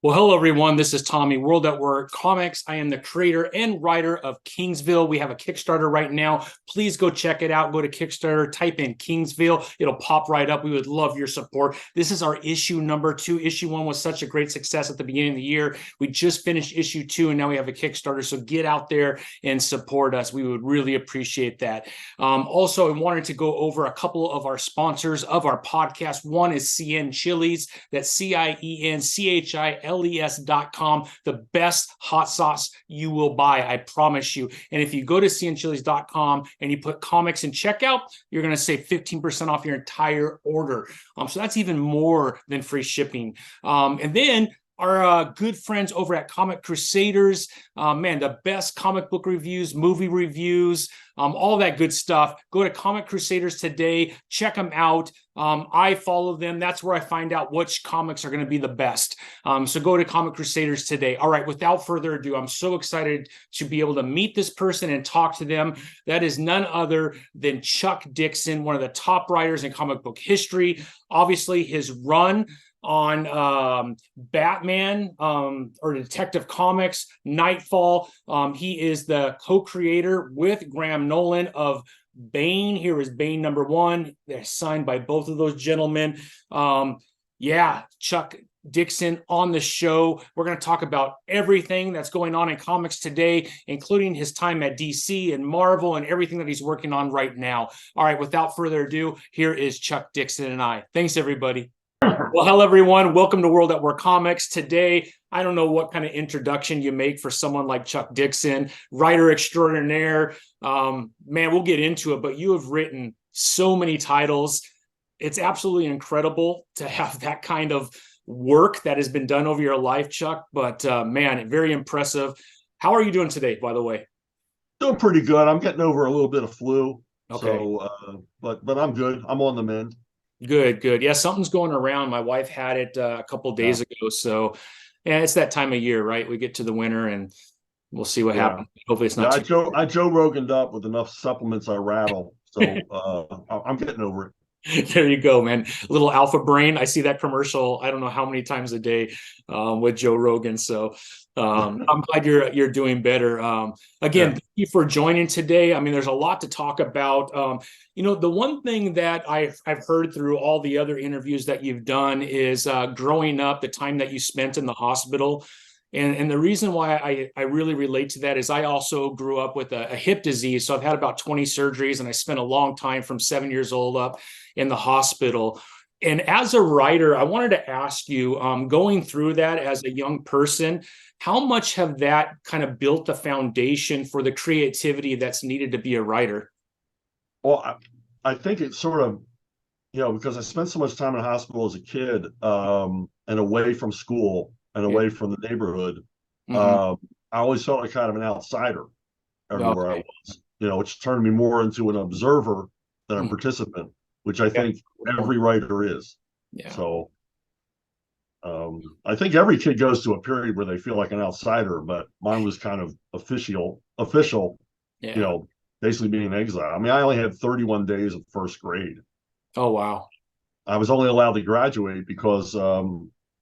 Well, hello, everyone. This is Tommy, World at Work Comics. I am the creator and writer of Kingsville. We have a Kickstarter right now. Please go check it out. Go to Kickstarter, type in Kingsville. It'll pop right up. We would love your support. This is our issue number 2. Issue 1 was such a great success at the beginning of the year. We just finished issue 2, and now we have a Kickstarter. So get out there and support us. We would really appreciate that. Also, I wanted to go over a couple of our sponsors of our podcast. One is CN Chili's. That's CIENCHILES.com, the best hot sauce you will buy, I promise you. And if you go to cnchilies.com and you put comics in checkout, you're going to save 15% off your entire order. So that's even more than free shipping. And then our good friends over at Comic Crusaders, man, the best comic book reviews, movie reviews, all that good stuff. Go to Comic Crusaders today. Check them out. I follow them. That's where I find out which comics are going to be the best. So go to Comic Crusaders today. All right, without further ado, I'm so excited to be able to meet this person and talk to them. That is none other than Chuck Dixon, one of the top writers in comic book history. Obviously, his run on Batman or Detective Comics, Knightfall. He is the co-creator with Graham Nolan of Bane. Here is Bane number 1. They're signed by both of those gentlemen. Chuck Dixon on the show. We're going to talk about everything that's going on in comics today, including his time at DC and Marvel and everything that he's working on right now. All right, without further ado, here is Chuck Dixon and I. Thanks, everybody. Well, hello, everyone. Welcome to World at War Comics. Today, I don't know what kind of introduction you make for someone like Chuck Dixon, writer extraordinaire. Man, we'll get into it, but you have written so many titles. It's absolutely incredible to have that kind of work that has been done over your life, Chuck. But man, very impressive. How are you doing today, by the way? Doing pretty good. I'm getting over a little bit of flu. Okay. So, but I'm good. I'm on the mend. Good. Yeah, something's going around. My wife had it a couple days ago. So, yeah, it's that time of year, right? We get to the winter and we'll see what happens. Hopefully it's not too I Joe Rogan'd up with enough supplements I rattle. So I'm getting over it. There you go, man. A little alpha brain. I see that commercial, I don't know how many times a day with Joe Rogan. So I'm glad you're doing better. Again, thank you for joining today. I mean, there's a lot to talk about. The one thing that I've heard through all the other interviews that you've done is growing up, the time that you spent in the hospital. And the reason why I really relate to that is I also grew up with a hip disease. So I've had about 20 surgeries, and I spent a long time from 7 years old up in the hospital. And as a writer, I wanted to ask you, going through that as a young person, how much have that kind of built the foundation for the creativity that's needed to be a writer? Well, I think it's sort of, because I spent so much time in the hospital as a kid and away from school and away from the neighborhood. I always felt like kind of an outsider everywhere I was, which turned me more into an observer than a participant, which I think every writer is. Yeah. So I think every kid goes to a period where they feel like an outsider, but mine was kind of official, basically being in exile. I mean, I only had 31 days of first grade. Oh, wow. I was only allowed to graduate because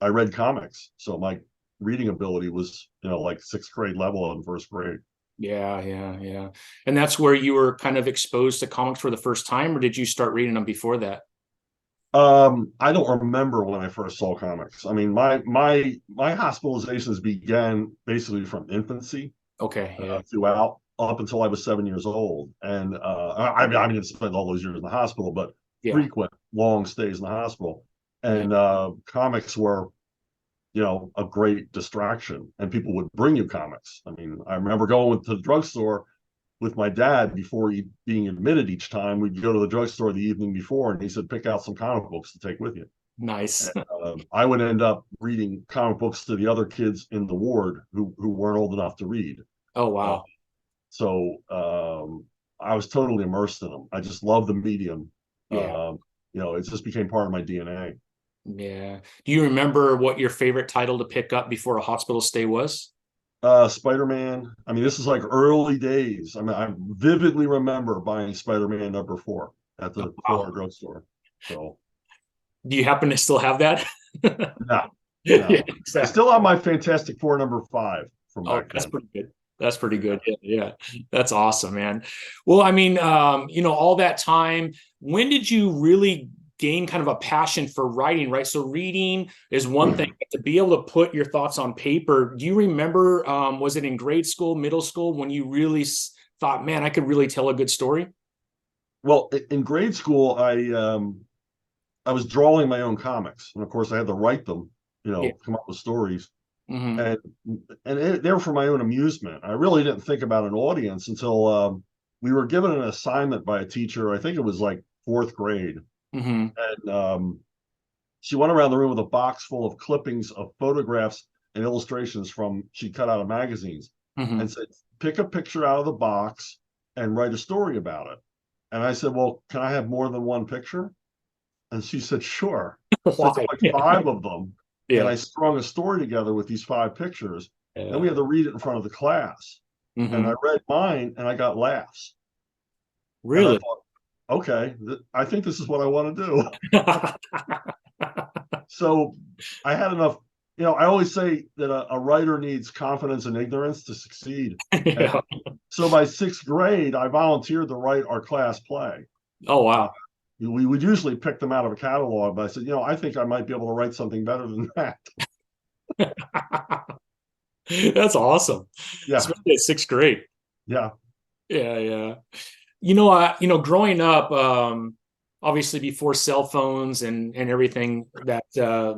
I read comics. So my reading ability was, like 6th grade level in first grade. Yeah. And that's where you were kind of exposed to comics for the first time, or did you start reading them before that? I don't remember when I first saw comics. I mean, my hospitalizations began basically from infancy. Okay. Throughout up until I was 7 years old. And I didn't spend all those years in the hospital, but frequent long stays in the hospital. And comics were, a great distraction, and people would bring you comics. I mean, I remember going to the drugstore with my dad before being admitted each time. We'd go to the drugstore the evening before, and he said, pick out some comic books to take with you. Nice. And, I would end up reading comic books to the other kids in the ward who weren't old enough to read. Oh, wow. So I was totally immersed in them. I just love the medium. It just became part of my DNA. Yeah. Do you remember what your favorite title to pick up before a hospital stay was? Spider-Man. I mean, this is like early days. I mean, I vividly remember buying Spider-Man number 4 at the Florida drugstore. So, do you happen to still have that? No, No. Yeah, I exactly. still have my Fantastic Four #5 from Oh, back that's then. pretty good. That's pretty good. Yeah, yeah. That's awesome, man. Well, I mean, all that time, when did you really gain kind of a passion for writing, right? So reading is one thing, but to be able to put your thoughts on paper, do you remember, was it in grade school, middle school, when you really thought, man, I could really tell a good story? Well, in grade school, I was drawing my own comics, and of course, I had to write them. Yeah. Come up with stories, Hmm. and they were for my own amusement. I really didn't think about an audience until we were given an assignment by a teacher. I think it was like fourth grade, Hmm. and she went around the room with a box full of clippings of photographs and illustrations from she cut out of magazines, Hmm. and said, "Pick a picture out of the box and write a story about it." And I said, "Well, can I have more than one picture?" And she said, "Sure." So I took Why? like five of them, and Yeah. I strung a story together with these five pictures. Then we Yeah. had to read it in front of the class. And Hmm. I read mine and I got laughs. And I Really? thought, okay, I think this is what I want to do. So I had enough. I always say that a writer needs confidence and ignorance to succeed. And Yeah. so by sixth grade, I volunteered to write our class play. Oh, Uh, wow. we would usually pick them out of a catalog, but I said, I think I might be able to write something better than that. That's awesome. Yeah, Especially at sixth grade. yeah, Yeah, yeah. Growing up, obviously before cell phones and everything that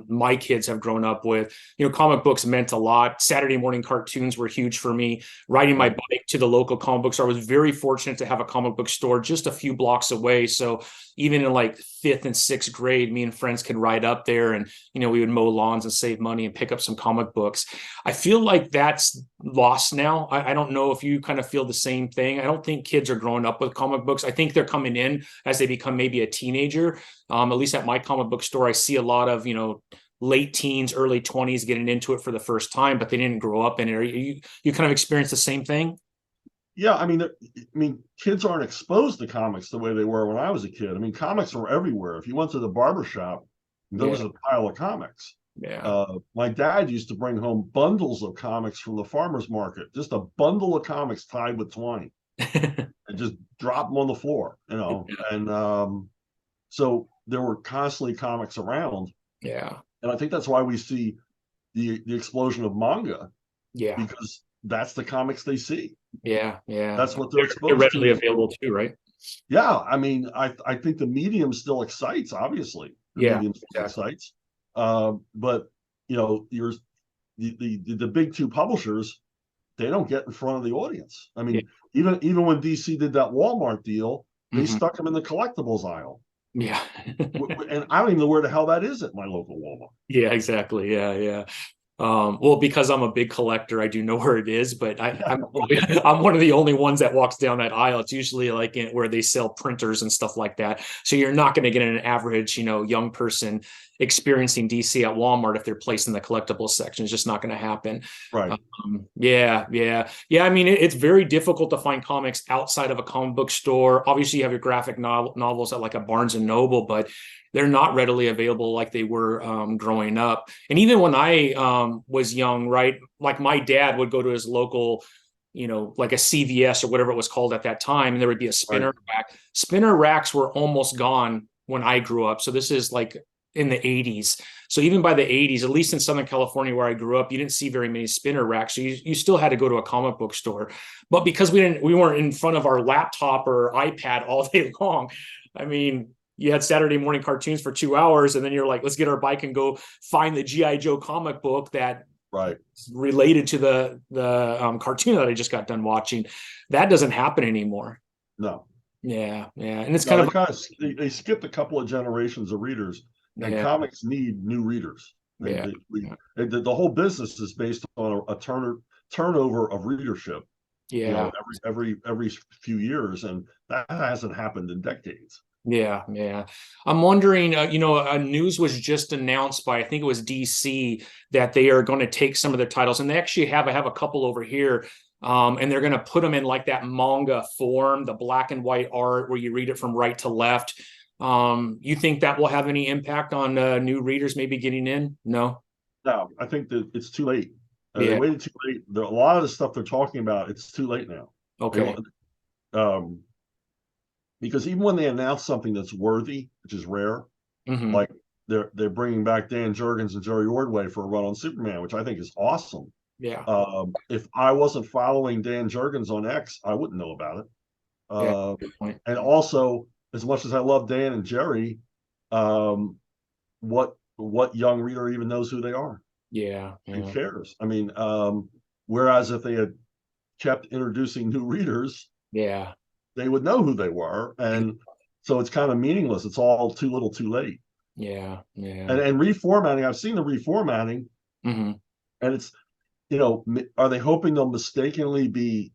my kids have grown up with, comic books meant a lot. Saturday morning cartoons were huge for me. Riding my right. bike to the local comic book store, I was very fortunate to have a comic book store just a few blocks away. So even in like fifth and sixth grade, me and friends could ride up there, and we would mow lawns and save money and pick up some comic books. I feel like that's lost now. I don't know if you kind of feel the same thing. I don't think kids are growing up with comic books. I think they're coming in as they become maybe a teenager. At least at my comic book store, I see a lot of, late teens, early 20s getting into it for the first time, but they didn't grow up in it. You kind of experience the same thing? Yeah, kids aren't exposed to comics the way they were when I was a kid. Comics were everywhere. If you went to the barber shop, there Yeah, was a pile of comics. yeah. My dad used to bring home bundles of comics from the farmer's market, just a bundle of comics tied with twine, and just drop them on the floor, And so there were constantly comics around, Yeah, and I think that's why we see the explosion of manga, yeah, because that's the comics they see. yeah, yeah. That's what they're They're exposed readily to. available too, right? Yeah, I think the medium still excites. Obviously, the Yeah, medium still exactly. excites. But you're the big two publishers. They don't get in front of the audience. Yeah. Even when DC did that Walmart deal, they Hmm. stuck them in the collectibles aisle, Yeah. and I don't even know where the hell that is at my local Walmart. Yeah, exactly. Yeah, yeah. Well, because I'm a big collector, I do know where it is, but I'm I'm one of the only ones that walks down that aisle. It's usually like where they sell printers and stuff like that. So you're not going to get an average, young person experiencing DC at Walmart if they're placed in the collectibles section. It's just not going to happen. Right. Yeah, yeah, yeah. I mean, it's very difficult to find comics outside of a comic book store. Obviously, you have your graphic novels at like a Barnes and Noble, but they're not readily available like they were growing up. And even when I was young, right, like my dad would go to his local, like a CVS or whatever it was called at that time, and there would be a Right. spinner rack. Spinner racks were almost gone when I grew up. So this is like in the 80s. So even by the 80s, at least in Southern California where I grew up, you didn't see very many spinner racks. So you still had to go to a comic book store. But because we weren't in front of our laptop or iPad all day long, I mean, you had Saturday morning cartoons for 2 hours, and then you're like, let's get our bike and go find the GI Joe comic book that Right. related to the cartoon that I just got done watching. That doesn't happen anymore. No. Yeah, yeah, and it's No, kind of they skipped a couple of generations of readers, and yeah, comics need new readers. yeah, yeah, The whole business is based on a turnover of readership. yeah. Every few years, and that hasn't happened in decades. Yeah, yeah. I'm wondering, news was just announced by, I think it was DC, that they are going to take some of their titles, and they actually I have a couple over here, and they're going to put them in like that manga form, the black and white art where you read it from right to left. You think that will have any impact on new readers maybe getting in? No? No, I think that it's too late. They Yeah. waited too late. A lot of the stuff they're talking about, it's too late now. They Okay. want, um, because even when they announce something that's worthy, which is rare, Hmm. like they're bringing back Dan Jurgens and Jerry Ordway for a run on Superman, which I think is awesome. Yeah. If I wasn't following Dan Jurgens on X, I wouldn't know about it. Yeah. Uh, Good point. and also, as much as I love Dan and Jerry, um, what young reader even knows who they are? Yeah. Who Yeah. cares? I mean, whereas if they had kept introducing new readers, Yeah. they would know who they were, and so it's kind of meaningless. It's all too little, too late. Yeah. And Yeah. and reformatting, I've seen the reformatting, Hmm. and it's are they hoping they'll mistakenly be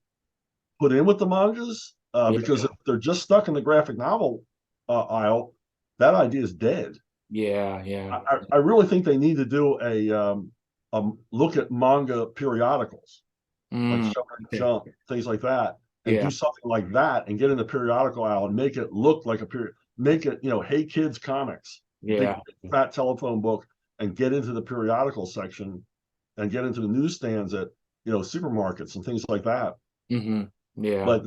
put in with the mangas? Because Yeah. if they're just stuck in the graphic novel aisle, that idea is dead. Yeah. Yeah. I really think they need to do a look at manga periodicals like Mm. Shonen Okay. Jump, things like that, and Yeah. do something like that and get in the periodical aisle and make it look like a period. Make it, Hey Kids comics, big Yeah. fat telephone book, and get into the periodical section and get into the newsstands at supermarkets and things like that. Hmm. Yeah. But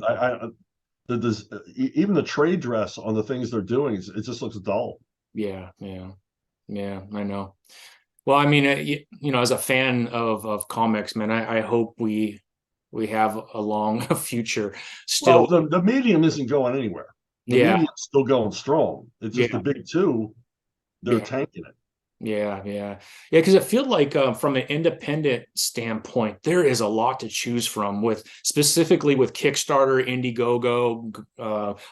even the trade dress on the things they're doing, it just looks dull. Yeah. Yeah. Yeah. I know. Well, I mean, as a fan of comics, man, I hope we have a long future Well, still. the medium isn't going anywhere. The Yeah. medium's still going strong. It's just the Yeah. big two, they're Yeah. tanking it. Yeah, yeah, yeah. Because I feel like from an independent standpoint, there is a lot to choose from with specifically with Kickstarter, Indiegogo,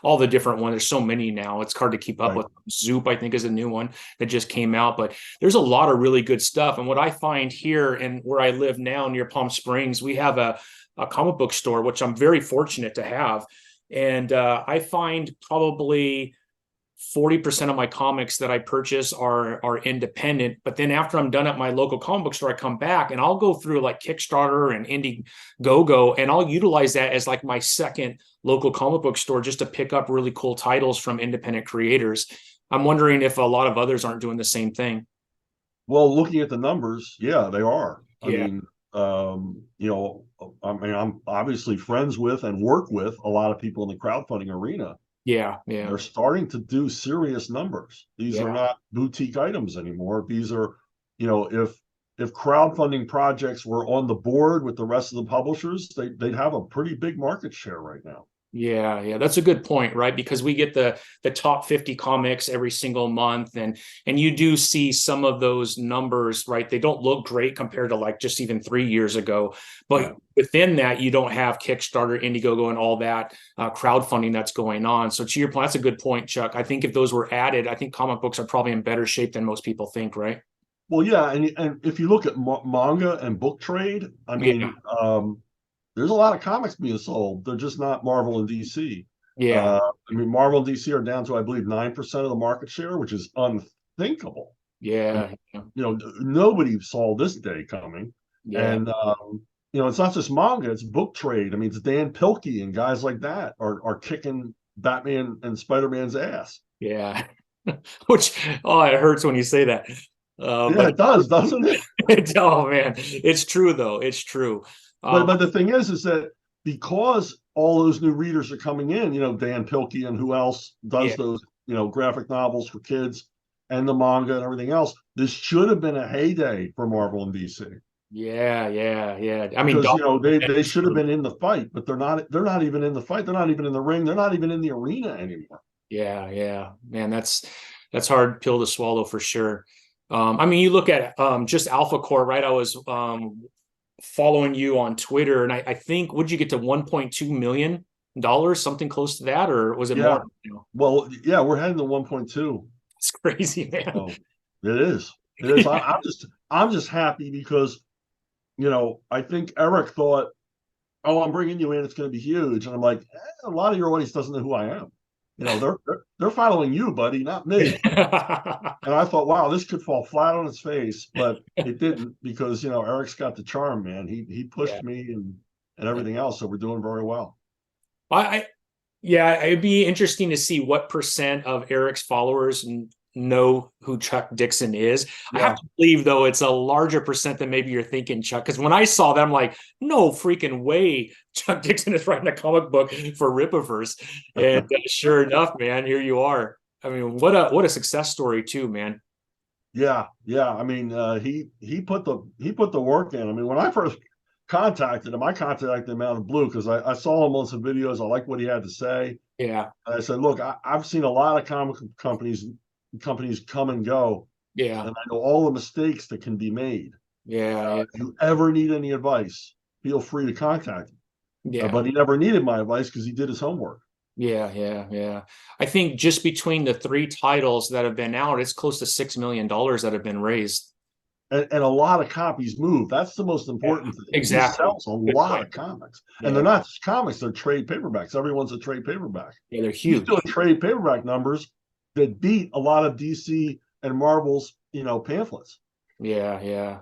all the different ones. There's so many now; it's hard to keep up Right. with. Zoop, I think, is a new one that just came out, but there's a lot of really good stuff. And what I find here and where I live now near Palm Springs, we have a comic book store, which I'm very fortunate to have, and I find probably 40% of my comics that I purchase are independent. But then after I'm done at my local comic book store, I come back and I'll go through like Kickstarter and Indiegogo, and I'll utilize that as like my second local comic book store just to pick up really cool titles from independent creators. I'm wondering if a lot of others aren't doing the same thing. Well, looking at the numbers, yeah, they are. Yeah. I'm obviously friends with and work with a lot of people in the crowdfunding arena. Yeah. Yeah. They're starting to do serious numbers. These are Yeah. not boutique items anymore. These are, if crowdfunding projects were on the board with the rest of the publishers, they'd have a pretty big market share right now. Yeah, yeah, that's a good point, right? Because we get the top 50 comics every single month, and you do see some of those numbers, right? They don't look great compared to like just even 3 years ago, but Yeah. within that, you don't have Kickstarter, Indiegogo, and all that crowdfunding that's going on. So to your point, that's a good point, Chuck. I think if those were added, I think comic books are probably in better shape than most people think, right? Well, yeah, and if you look at manga and book trade, I Yeah, mean, there's a lot of comics being sold. They're just not Marvel and DC. yeah, I mean, Marvel and DC are down to, I believe, 9% of the market share, which is unthinkable. I mean, yeah, yeah, nobody saw this day coming. yeah. And it's not just manga; it's book trade. I mean, it's Dan Pilkey and guys like that are kicking Batman and Spider Man's ass. Yeah. Which, oh, it hurts when you say that. Yeah, But it does, doesn't it? oh man, it's true though. It's true. But the thing is that because all those new readers are coming in, Dan Pilkey and who else Yeah, does those, graphic novels for kids and the manga and everything else. This should have been a heyday for Marvel and DC yeah, yeah, yeah. I mean, because they should have been in the fight, but they're not even in the fight. They're not even in the ring. They're not even in the arena anymore. yeah, yeah, man, that's hard pill to swallow for sure. I mean, you look at just Alphacore, right? I was following you on Twitter, and I think would you get to $1.2 million, something close to that, or was it Yeah. more? Well, yeah, we're heading to 1.2. It's crazy, man. Oh, it is. It is. I'm just happy because I think Eric thought, oh, I'm bringing you in. It's going to be huge. And I'm like, a lot of your audience doesn't know who I am. They're following you, buddy, not me. And I thought, wow, this could fall flat on its face, but it didn't because Eric's got the charm, man. He Yeah. pushed me and everything else, so we're doing very well. I Yeah, it'd be interesting to see what percent of Eric's followers know who Chuck Dixon is. I Yeah. have to believe, though, it's a larger percent than maybe you're thinking, Chuck. Because when I saw that, I'm like, no freaking way Chuck Dixon is writing a comic book for Rippaverse. And sure enough, man, here you are. I mean, what a success story too, man. Yeah, yeah. I mean, he put the work in. I mean, when I first contacted him, I contacted him out of the blue because I saw him on some videos. I liked what he had to say. Yeah, And I said, look, I've seen a lot of comic companies come and go, yeah, and I know all the mistakes that can be made. yeah, If you ever need any advice, feel free to contact him. yeah. But he never needed my advice because he did his homework. Yeah. I think just between the 3 titles that have been out, it's close to $6 million that have been raised. And a lot of copies move. That's the most important thing. Exactly. He sells a lot of comics. And they're not just comics, they're trade paperbacks. Everyone's a trade paperback. Yeah, they're He's huge. doing trade paperback numbers that beat a lot of DC and Marvel's, pamphlets. Yeah.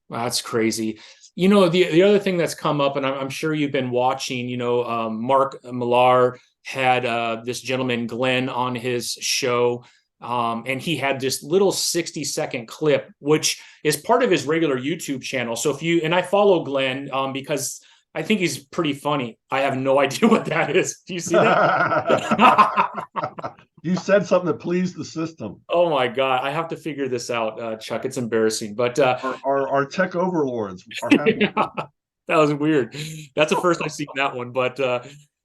Wow, that's crazy. The other thing that's come up, and I'm sure you've been watching, Mark Millar had this gentleman, Glenn, on his show. And he had this little 60-second clip, which is part of his regular YouTube channel. So and I follow Glenn because I think he's pretty funny. I have no idea what that is. Do you see that? You said something that pleased the system. Oh my God. I have to figure this out, Chuck. It's embarrassing. But our tech overlords are happy. Yeah, that was weird. That's the first I've seen that one. But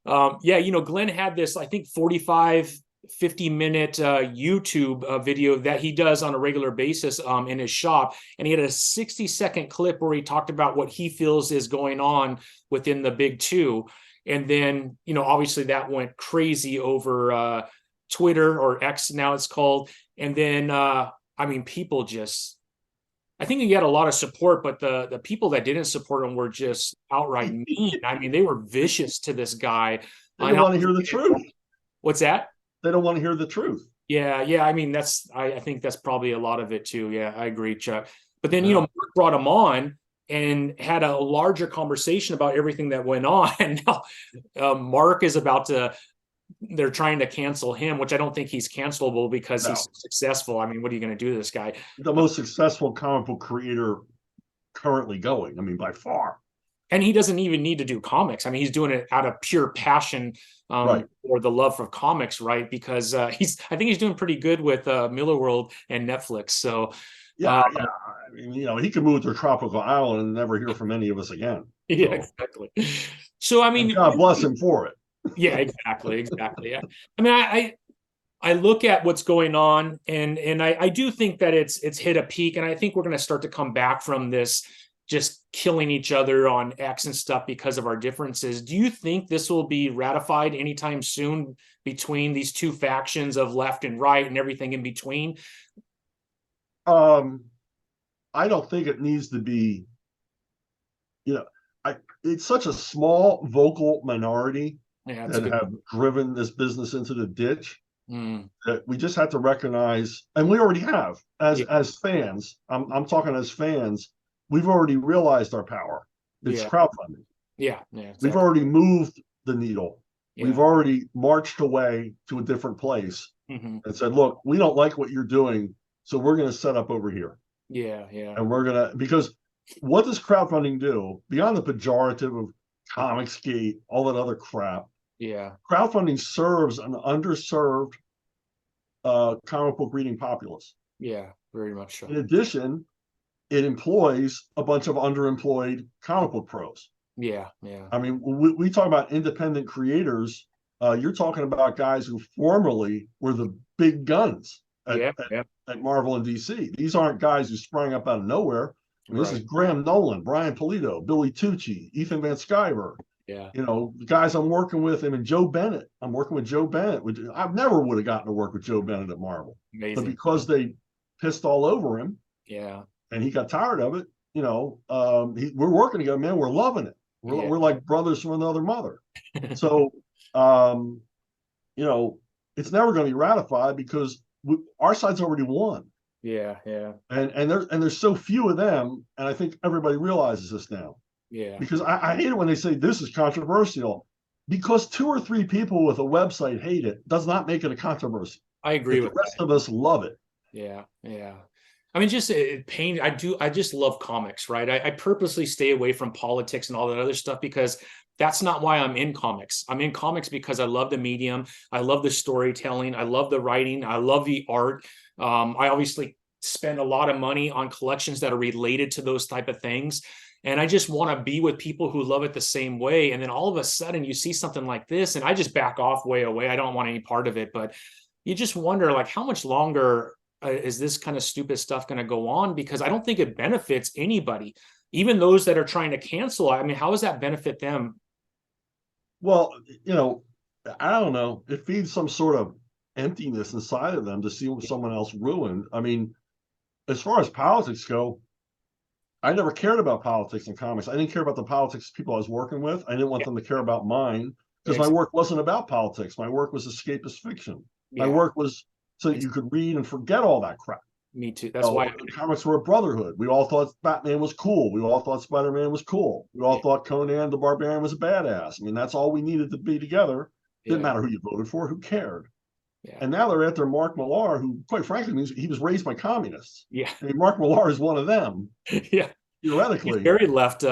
Glenn had this, I think, 50-minute YouTube video that he does on a regular basis in his shop. And he had a 60-second clip where he talked about what he feels is going on within the big two. And then, obviously that went crazy over Twitter, or X now it's called. And then, people just, I think he had a lot of support, but the people that didn't support him were just outright mean. I mean, they were vicious to this guy. They don't want to hear the truth. What's that? They don't want to hear the truth. Yeah. I mean, I think that's probably a lot of it too. Yeah, I agree, Chuck. But then, Mark brought him on and had a larger conversation about everything that went on. And now Mark is they're trying to cancel him, which I don't think he's cancelable because he's successful. I mean, what are you going to do to this guy? The most successful comic book creator currently going. I mean, by far. And he doesn't even need to do comics. I mean, he's doing it out of pure passion or the love for comics, right? Because I think he's doing pretty good with Miller World and Netflix. So yeah. I mean, he could move to a tropical island and never hear from any of us again. Yeah, exactly. So I mean, and God bless him for it. Yeah, exactly. Yeah. I mean, I look at what's going on, and I do think that it's hit a peak, and I think we're going to start to come back from this just killing each other on X and stuff because of our differences. Do you think this will be ratified anytime soon between these two factions of left and right and everything in between? I don't think it needs to be. It's such a small vocal minority that have driven this business into the ditch that we just have to recognize, and we already have as fans. I'm talking as fans. We've already realized our power. It's crowdfunding. Yeah, exactly. We've already moved the needle. Yeah. We've already marched away to a different place and said, look, we don't like what you're doing, so we're going to set up over here. Yeah. And we're going to, because what does crowdfunding do? Beyond the pejorative of Comicsgate, all that other crap. Yeah. Crowdfunding serves an underserved comic book reading populace. Yeah, very much so. In addition, it employs a bunch of underemployed comic book pros. Yeah. I mean, we talk about independent creators. You're talking about guys who formerly were the big guns at Marvel and DC. These aren't guys who sprang up out of nowhere. I mean, this is Graham Nolan, Brian Pulido, Billy Tucci, Ethan Van Sciver. Yeah. The guys I'm working with him, and Joe Bennett. I'm working with Joe Bennett. I never would have gotten to work with Joe Bennett at Marvel. Amazing. But because they pissed all over him. Yeah. And he got tired of it, we're working together, man. We're loving it. We're like brothers from another mother. So, it's never going to be ratified because our side's already won. Yeah. And there's so few of them, and I think everybody realizes this now. Yeah. Because I hate it when they say this is controversial, because 2 or 3 people with a website hate it does not make it a controversy. I agree with the rest of us love it. Yeah, yeah. I mean, just pain. I just love comics, right? I purposely stay away from politics and all that other stuff because that's not why I'm in comics. I'm in comics because I love the medium. I love the storytelling. I love the writing. I love the art. I obviously spend a lot of money on collections that are related to those type of things. And I just want to be with people who love it the same way. And then all of a sudden you see something like this and I just back off way away. I don't want any part of it, but you just wonder like how much longer is this kind of stupid stuff going to go on? Because I don't think it benefits anybody, even those that are trying to cancel. I mean, how does that benefit them? Well, you know, I don't know. It feeds some sort of emptiness inside of them to see someone else ruined. I mean, as far as politics go, I never cared about politics in comics. I didn't care about the politics people I was working with. I didn't want Yeah, them to care about mine because my ex- work wasn't about politics. My work was escapist fiction. My yeah, work was so that you could read and forget all that crap. me too. That's why. Comics were a brotherhood. We all thought Batman was cool. We all thought Spider-Man was cool. We all Yeah, thought Conan the Barbarian was a badass. I mean, that's all we needed to be together. Didn't yeah, matter who you voted for. Who cared? yeah, And now they're after Mark Millar, who, quite frankly, means he was raised by communists. yeah, I mean, Mark Millar is one of them, yeah. He's theoretically. very left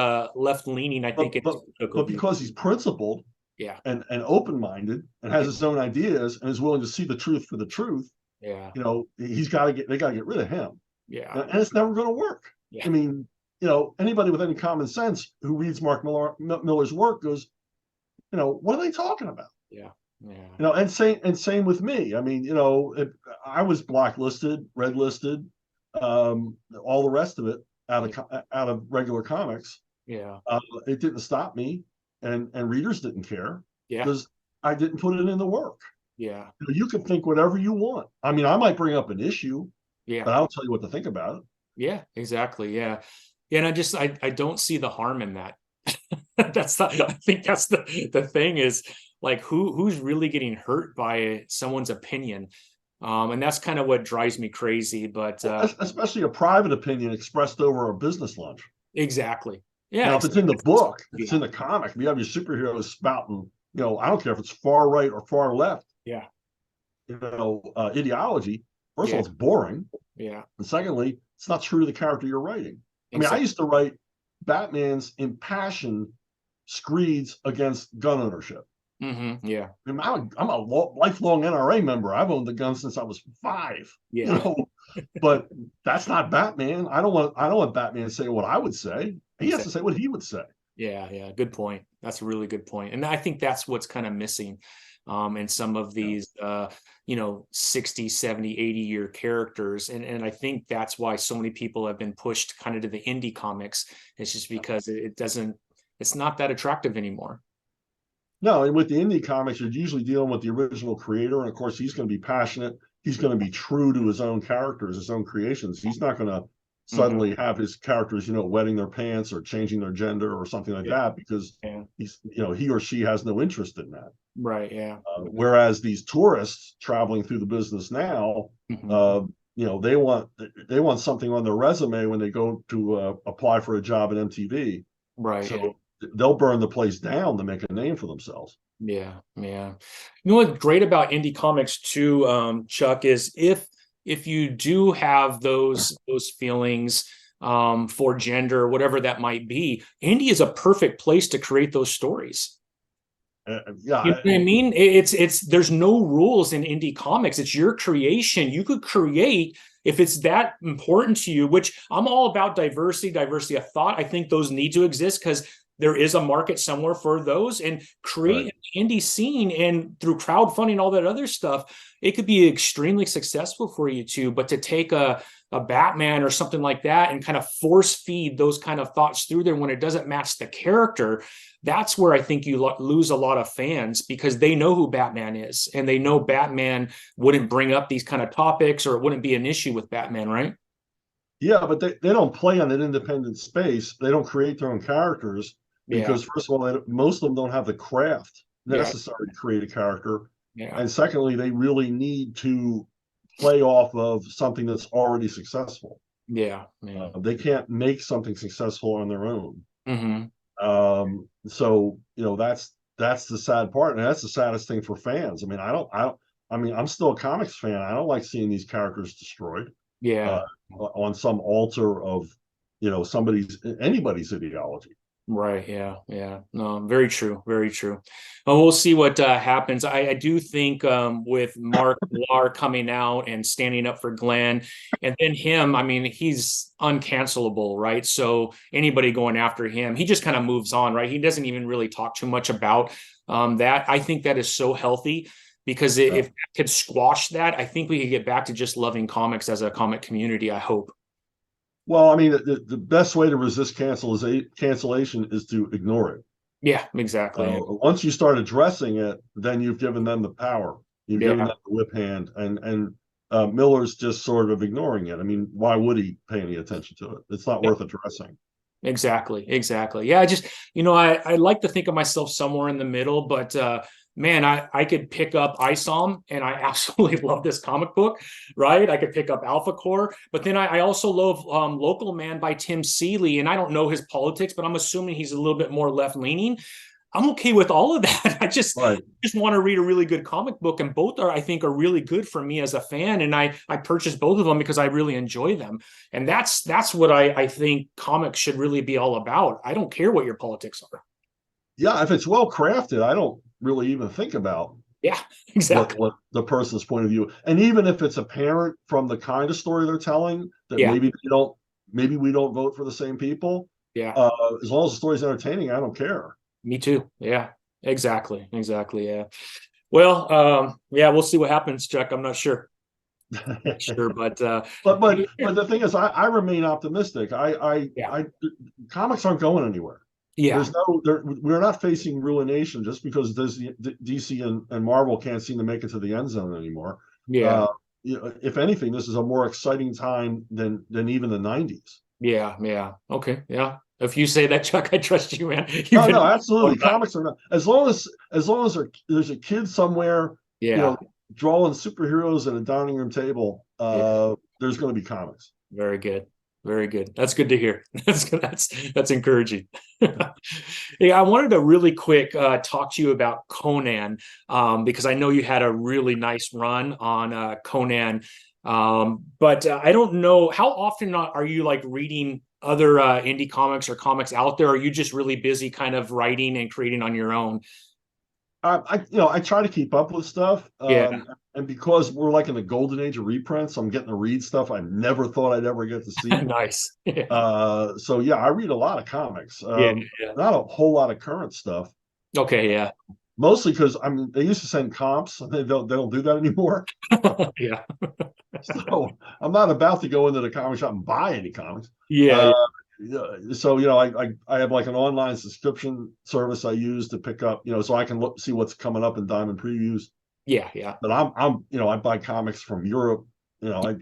leaning, I think, But in his but political but view. because he's principled Yeah, and open-minded and has yeah, his own ideas and is willing to see the truth for the truth, yeah, you know, they got to get rid of him. yeah, And it's never going to work. yeah, I mean, you know, anybody with any common sense who reads Miller's work goes, you know, what are they talking about? yeah, yeah, You know, and same with me. I mean, you know, I was blacklisted, red listed, all the rest of it out of regular comics. yeah, It didn't stop me, and readers didn't care yeah, because I didn't put it in the work. yeah, You can think whatever you want. I mean, I might bring up an issue, yeah. but I don't tell you what to think about it. Yeah, exactly. Yeah. Yeah, and I don't see the harm in that. I think that's the thing is like who's really getting hurt by someone's opinion. And that's kind of what drives me crazy. But Especially a private opinion expressed over a business lunch. exactly. Yeah, Now, if it's in the book, if it's yeah. in the comic, if you have your superheroes spouting, you know, I don't care if it's far right or far left, Yeah. you know, ideology. First of all, Yeah. it's boring. Yeah. And secondly, it's not true to the character you're writing. I mean, I Exactly. used to write Batman's impassioned screeds against gun ownership. Yeah. I mean, I'm a lifelong NRA member. I've owned the gun since I was 5. You Yeah. know, but that's not Batman. I don't want Batman to say what I would say. He has to Exactly. say what he would say. Yeah, yeah, good point. That's a really good point. And I think that's what's kind of missing in some of Yeah. these 60, 70, 80-year characters. And I think that's why so many people have been pushed kind of to the indie comics. It's just because it's not that attractive anymore. No, and with the indie comics, you're usually dealing with the original creator, and of course, he's going to be passionate. He's going to be true to his own characters, his own creations. He's not going to Hmm. suddenly have his characters, you know, wetting their pants or changing their gender or something like Yeah, that because yeah, he's, you know, he or she has no interest in that. right, yeah. Whereas these tourists traveling through the business now, Hmm. uh, you know, they want something on their resume when they go to apply for a job at MTV. Right, yeah. So they'll burn the place down to make a name for themselves. Yeah, yeah. You know what's great about indie comics too, Chuck, is if you do have those feelings for gender, whatever that might be, indie is a perfect place to create those stories. You know Yeah, what I mean? It's there's no rules in indie comics. It's your creation. You could create if it's that important to you, which I'm all about diversity of thought. I think those need to exist because there is a market somewhere for those and right. create an indie scene and through crowdfunding, all that other stuff, it could be extremely successful for you too. But to take a Batman or something like that and kind of force feed those kind of thoughts through there when it doesn't match the character, that's where I think you lose a lot of fans because they know who Batman is and they know Batman wouldn't bring up these kind of topics or it wouldn't be an issue with Batman, right? Yeah, but they don't play on an independent space. They don't create their own characters Yeah, because, first of all, most of them don't have the craft yeah, necessary to create a character. yeah, And secondly, they really need to play off of something that's already successful. yeah, yeah. They can't make something successful on their own. Hmm. So you know that's the sad part, and that's the saddest thing for fans. I mean, I don't I mean, I'm still a comics fan. I don't like seeing these characters destroyed Yeah. uh, on some altar of, anybody's ideology. Right. Yeah. Yeah. No, very true. Very true. Well, we'll see what happens. I do think with Mark Millar coming out and standing up for Glenn, and then him, I mean, he's uncancelable, right? So anybody going after him, he just kind of moves on, right? He doesn't even really talk too much about that. I think that is so healthy because if that could squash that, I think we could get back to just loving comics as a comic community, I hope. Well, I mean, the best way to resist cancellation is to ignore it. Yeah, exactly. Once you start addressing it, then you've given them the power. You've given Yeah. them the whip hand, and Miller's just sort of ignoring it. I mean, why would he pay any attention to it? It's not worth addressing. Exactly. Exactly. Yeah. I just, I like to think of myself somewhere in the middle, but man, I could pick up ISOM and I absolutely love this comic book, right? I could pick up Alphacore, but then I also love Local Man by Tim Seeley, and I don't know his politics, but I'm assuming he's a little bit more left leaning. I'm okay with all of that. I just want to read a really good comic book, and both I think are really good for me as a fan. And I purchased both of them because I really enjoy them. And that's what I think comics should really be all about. I don't care what your politics are. Yeah, if it's well crafted, I don't really even think about Yeah, exactly. what the person's point of view. And even if it's apparent from the kind of story they're telling that maybe we don't vote for the same people. Yeah. As long as the story's entertaining, I don't care. Me too. Yeah, exactly. Exactly. Yeah. Well, yeah, we'll see what happens, Chuck. I'm not sure. Sure, but the thing is, I remain optimistic. Comics aren't going anywhere. Yeah. We're not facing ruination just because DC and Marvel can't seem to make it to the end zone anymore. Yeah. If anything, this is a more exciting time than even the 90s. Yeah. Yeah. Okay. Yeah. If you say that, Chuck, I trust you, man. No, absolutely. Comics are not, as long as there's a kid somewhere, drawing superheroes at a dining room table, there's going to be comics. Very good. Very good. That's good to hear. That's encouraging. Yeah, I wanted to really quick talk to you about Conan because I know you had a really nice run on Conan, but I don't know how often are you like reading other indie comics or comics out there? Or are you just really busy kind of writing and creating on your own? I try to keep up with stuff. Yeah. And because we're like in the golden age of reprints, I'm getting to read stuff I never thought I'd ever get to see. Nice. So yeah, I read a lot of comics. Yeah. Not a whole lot of current stuff. Okay. Yeah. Mostly because they used to send comps, and they don't do that anymore. Yeah. So I'm not about to go into the comic shop and buy any comics. Yeah. So I have like an online subscription service I use to pick up, so I can see what's coming up in Diamond Previews. Yeah. But I buy comics from Europe. I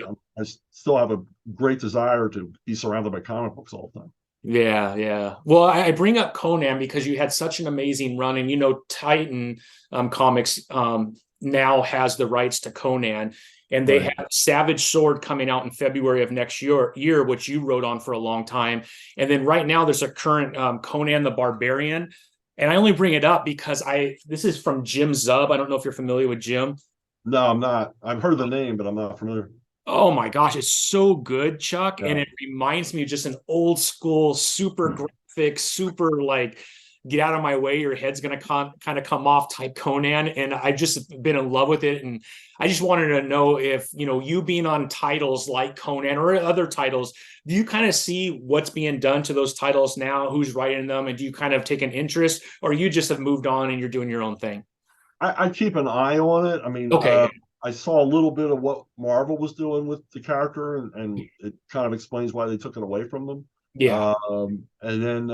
still have a great desire to be surrounded by comic books all the time. Yeah. Well, I bring up Conan because you had such an amazing run, and Titan Comics now has the rights to Conan, and they have Savage Sword coming out in February of next year, which you wrote on for a long time. And then right now there's a current Conan the Barbarian. And I only bring it up because this is from Jim Zub. I don't know if you're familiar with Jim. No, I'm not. I've heard the name, but I'm not familiar. Oh my gosh, it's so good, Chuck. Yeah. And it reminds me of just an old school, super graphic, super like get out of my way, your head's going to kind of come off type Conan. And I've just been in love with it. And I just wanted to know if, you being on titles like Conan or other titles, do you kind of see what's being done to those titles now, who's writing them? And do you kind of take an interest, or you just have moved on and you're doing your own thing? I keep an eye on it. I mean, I saw a little bit of what Marvel was doing with the character, and it kind of explains why they took it away from them. Yeah. And then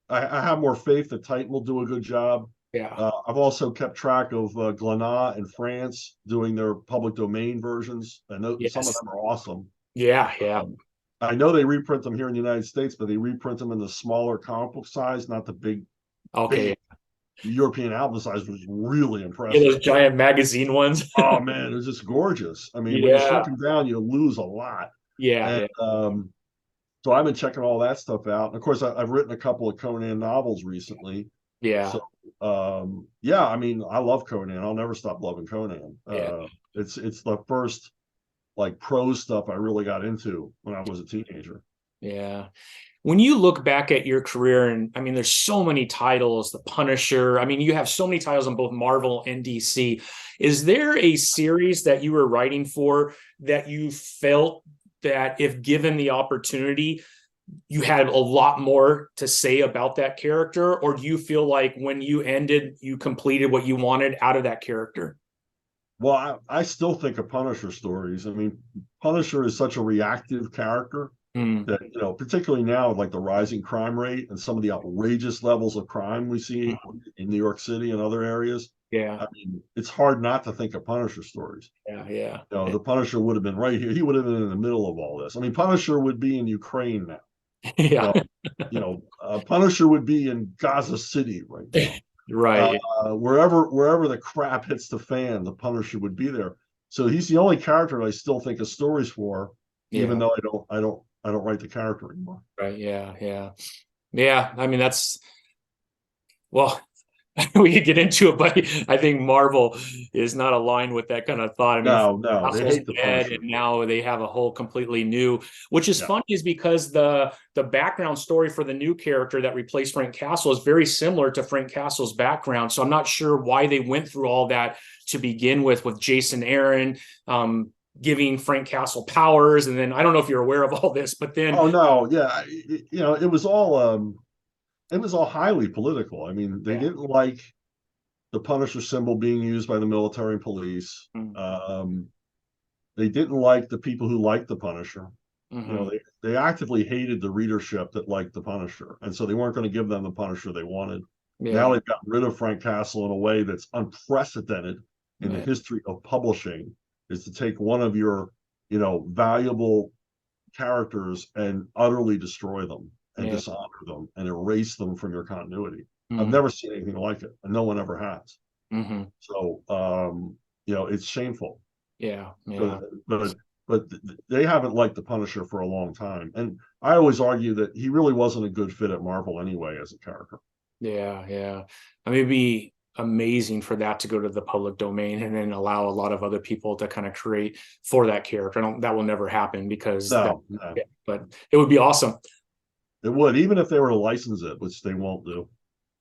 I have more faith that Titan will do a good job. Yeah. I've also kept track of Glénat in France doing their public domain versions. I know some of them are awesome. Yeah. I know they reprint them here in the United States, but they reprint them in the smaller comic book size, not the big. Okay. European album size was really impressive. Yeah, those giant magazine ones. Oh man, it was just gorgeous. I mean, when you shrink them down, you lose a lot. Yeah. So I've been checking all that stuff out. And of course, I've written a couple of Conan novels recently. Yeah. So yeah, I mean, I love Conan. I'll never stop loving Conan. Yeah. It's the first like prose stuff I really got into when I was a teenager. Yeah. When you look back at your career, and I mean, there's so many titles, The Punisher. I mean, you have so many titles on both Marvel and DC. Is there a series that you were writing for that you felt that if given the opportunity, you had a lot more to say about that character? Or do you feel like when you ended, you completed what you wanted out of that character? Well, I still think of Punisher stories. I mean, Punisher is such a reactive character Mm, that, particularly now with like the rising crime rate and some of the outrageous levels of crime we see in New York City and other areas. yeah, I mean, it's hard not to think of Punisher stories. yeah, yeah, The Punisher would have been right here. He would have been in the middle of all this. I mean, Punisher would be in Ukraine now. You yeah, know, Punisher would be in Gaza City right now. right. Wherever the crap hits the fan, the Punisher would be there. So he's the only character that I still think of stories for, even Yeah, though I don't write the character anymore. right. Yeah, yeah, yeah. I mean, that's well, we could get into it, but I think Marvel is not aligned with that kind of thought. I mean, No, they Castle's hate the dead, Punisher. and now they have a whole completely new. Which is Yeah. funny, is because the background story for the new character that replaced Frank Castle is very similar to Frank Castle's background. So I'm not sure why they went through all that to begin with Jason Aaron. Giving Frank Castle powers, and then I don't know if you're aware of all this, but then Oh no, yeah, it was all highly political. I mean, they yeah, didn't like the Punisher symbol being used by the military and police. They didn't like the people who liked the Punisher. mm-hmm. They actively hated the readership that liked the Punisher, and so they weren't going to give them the Punisher they wanted. Now Yeah, they've gotten rid of Frank Castle in a way that's unprecedented in the yeah, history of publishing, is to take one of your, valuable characters and utterly destroy them and yeah, dishonor them and erase them from your continuity. I've mm-hmm. never seen anything like it, and no one ever has. Mm-hmm. So, it's shameful. Yeah, But yeah, but they haven't liked the Punisher for a long time, and I always argue that he really wasn't a good fit at Marvel anyway as a character. yeah, yeah. I mean, it'd be amazing for that to go to the public domain and then allow a lot of other people to kind of create for that character. That will never happen because that, No, no, yeah, but it would be awesome. it would, even if they were to license it, which they won't do.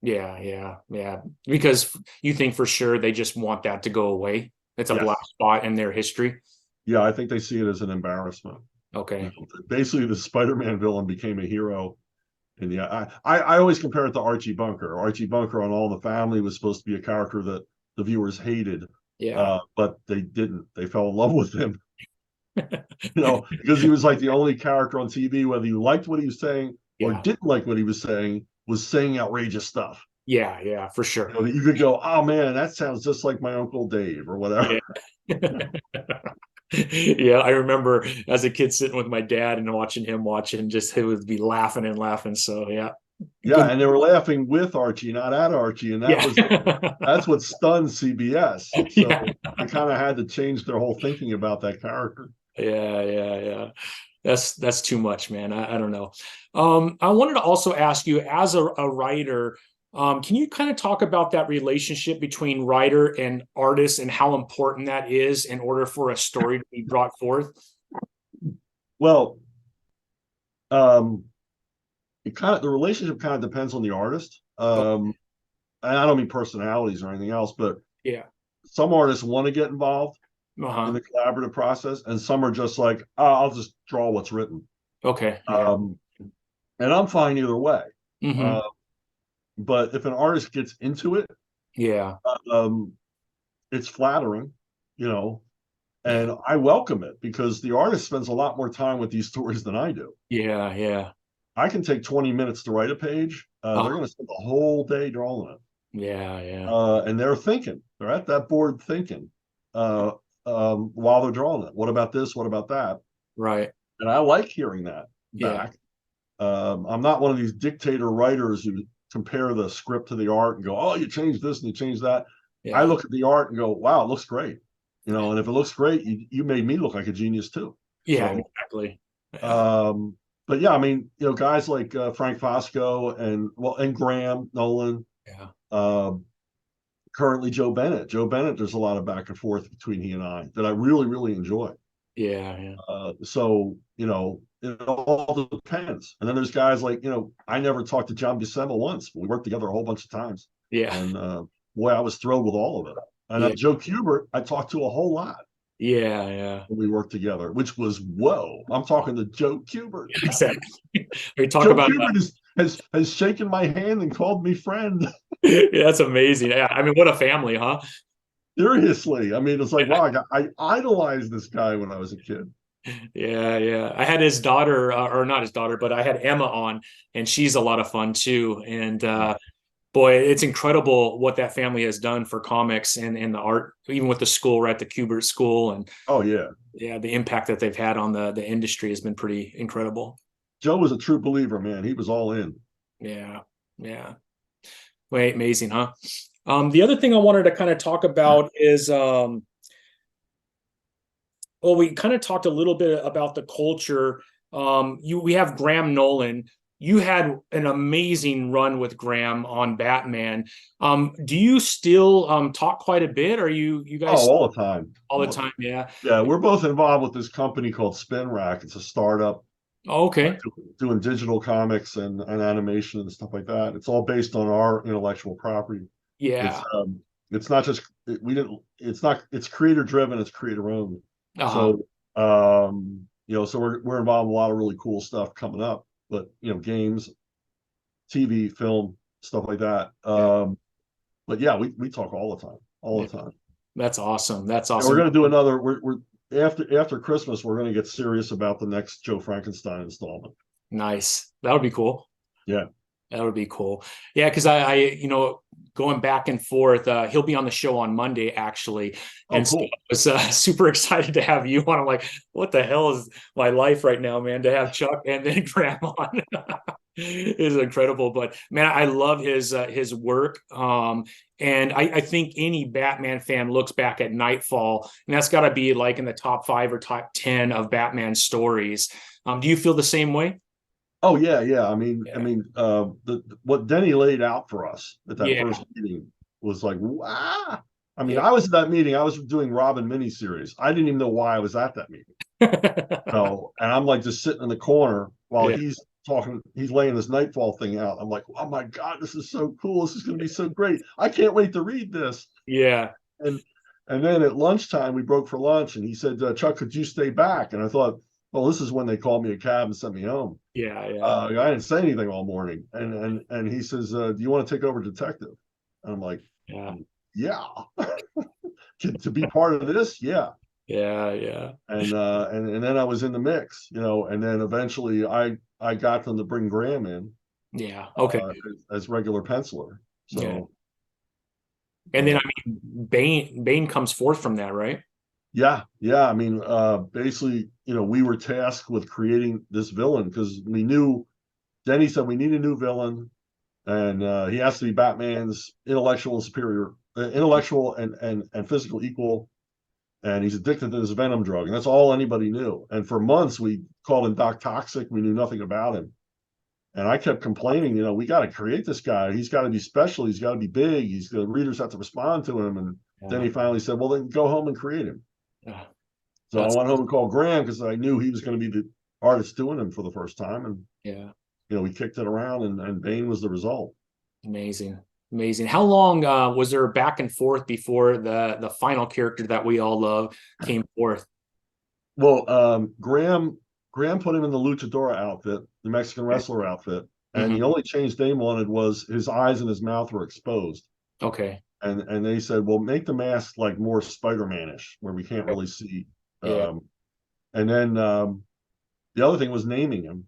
Yeah, yeah, yeah. Because you think for sure they just want that to go away. It's a black Yes. spot in their history. Yeah, I think they see it as an embarrassment. Okay. Basically, the Spider-Man villain became a hero. I always compare it to Archie Bunker. Archie Bunker on All in the Family was supposed to be a character that the viewers hated, Yeah. but they didn't. They fell in love with him, because he was like the only character on TV, whether you liked what he was saying or Yeah. didn't like what he was saying outrageous stuff. Yeah, yeah, for sure. That you could go, oh man, that sounds just like my Uncle Dave or whatever. Yeah. Yeah, I remember as a kid sitting with my dad and watching him watch it, and just he would be laughing and laughing. So yeah. Yeah, and they were laughing with Archie, not at Archie, and Yeah. that's what stunned CBS. So Yeah. they kind of had to change their whole thinking about that character. Yeah, yeah, yeah. That's too much, man. I don't know. I wanted to also ask you, as a writer, can you kind of talk about that relationship between writer and artist and how important that is in order for a story to be brought forth? Well, the relationship kind of depends on the artist. And I don't mean personalities or anything else, but Yeah. some artists want to get involved in Uh-huh. the collaborative process, and some are just like, oh, I'll just draw what's written. Okay. Yeah. And I'm fine either way. Mm-hmm. Uh, but if an artist gets into it, Yeah. um, it's flattering, Yeah. and I welcome it because the artist spends a lot more time with these stories than I do. Yeah. Yeah. I can take 20 minutes to write a page. They're going to spend the whole day drawing it. Yeah. Yeah. And they're thinking. They're at that board thinking while they're drawing it. What about this? What about that? Right. And I like hearing that Yeah. back. I'm not one of these dictator writers who compare the script to the art and go, oh, you changed this and you changed that. Yeah. I look at the art and go, wow, it looks great. And if it looks great, you made me look like a genius too. Yeah. So, Exactly. Yeah. but yeah, I mean, guys like Frank Fosco and Graham Nolan, Yeah. currently Joe Bennett. Joe Bennett, there's a lot of back and forth between he and I that I really, really enjoy. Yeah, yeah. So, it all depends. And then there's guys like, I never talked to John Buscema once, but we worked together a whole bunch of times. Yeah. And boy, I was thrilled with all of it. And Yeah. Joe Kubert, I talked to a whole lot Yeah, yeah. when we worked together, which was, whoa, I'm talking to Joe Kubert. Exactly. We talk Joe about Kubert has shaken my hand and called me friend. yeah, that's amazing. Yeah, I mean, what a family, huh? Seriously. I mean, it's like, Yeah. wow, I idolized this guy when I was a kid. Yeah, yeah. I had his daughter, or not his daughter, but I had Emma on, and she's a lot of fun too. And boy, it's incredible what that family has done for comics and the art, even with the school, right? The Kubert School, and Oh, yeah. yeah, the impact that they've had on the industry has been pretty incredible. Joe was a true believer, man. He was all in. Yeah, yeah. Wait, amazing, huh? The other thing I wanted to kind of talk about is well, we kind of talked a little bit about the culture. We have Graham Nolan. You had an amazing run with Graham on Batman. Do you still talk quite a bit? Are you Oh, guys all the time. all the time? Yeah. Yeah, we're both involved with this company called Spin Rack. It's a startup Oh, okay. doing digital comics and animation and stuff like that. It's all based on our intellectual property. Yeah. It's not just we didn't. It's not. It's creator driven. It's creator owned. Uh-huh. So so we're involved in a lot of really cool stuff coming up. But games, TV, film, stuff like that. Yeah. But yeah, we talk all the time. That's awesome. That's And we're awesome. going to do another. We're after Christmas. We're going to get serious about the next Joe Frankenstein installment. Nice. That would be cool. Yeah. That would be cool. Yeah, because going back and forth, he'll be on the show on Monday, actually. And cool. So I was super excited to have you on. I'm like, what the hell is my life right now, man? To have Chuck and then Graham on is incredible. But man, I love his work. And I think any Batman fan looks back at Knightfall, and that's got to be like in the top 5 or top 10 of Batman stories. Do you feel the same way? Oh yeah. I mean, what Denny laid out for us at that first meeting was like, wow. I mean, I was at that meeting. I was doing Robin miniseries. I didn't even know why I was at that meeting. And I'm like just sitting in the corner while he's talking. He's laying this Knightfall thing out. I'm like, oh my god, this is so cool. This is going to be so great. I can't wait to read this. Yeah. And then at lunchtime, we broke for lunch, and he said, Chuck, could you stay back? And I thought, well, this is when they called me a cab and sent me home. Yeah. I didn't say anything all morning. And he says, do you want to take over detective? And I'm like, yeah. To be part of this, yeah. Yeah. And then I was in the mix, and then eventually I got them to bring Graham in. Yeah. Okay. As regular penciler. So. Yeah. And then I mean, Bane comes forth from that, right? Yeah. I mean, basically, we were tasked with creating this villain because Denny said we need a new villain, and he has to be Batman's intellectual and physical equal, and he's addicted to this venom drug, and that's all anybody knew. And for months, we called him Doc Toxic. We knew nothing about him, and I kept complaining, we got to create this guy. He's got to be special. He's got to be big. The readers have to respond to him. And then he finally said, well, then go home and create him. So I went home and called Graham because I knew he was going to be the artist doing him for the first time. And we kicked it around, and Bane was the result. Amazing. How long was there back and forth before the final character that we all love came forth? Well, Graham put him in the luchador outfit, the Mexican wrestler outfit, and the only change they wanted was his eyes and his mouth were exposed. Okay. And they said, well, make the mask like more Spider-Man-ish, where we can't really see. And then the other thing was naming him.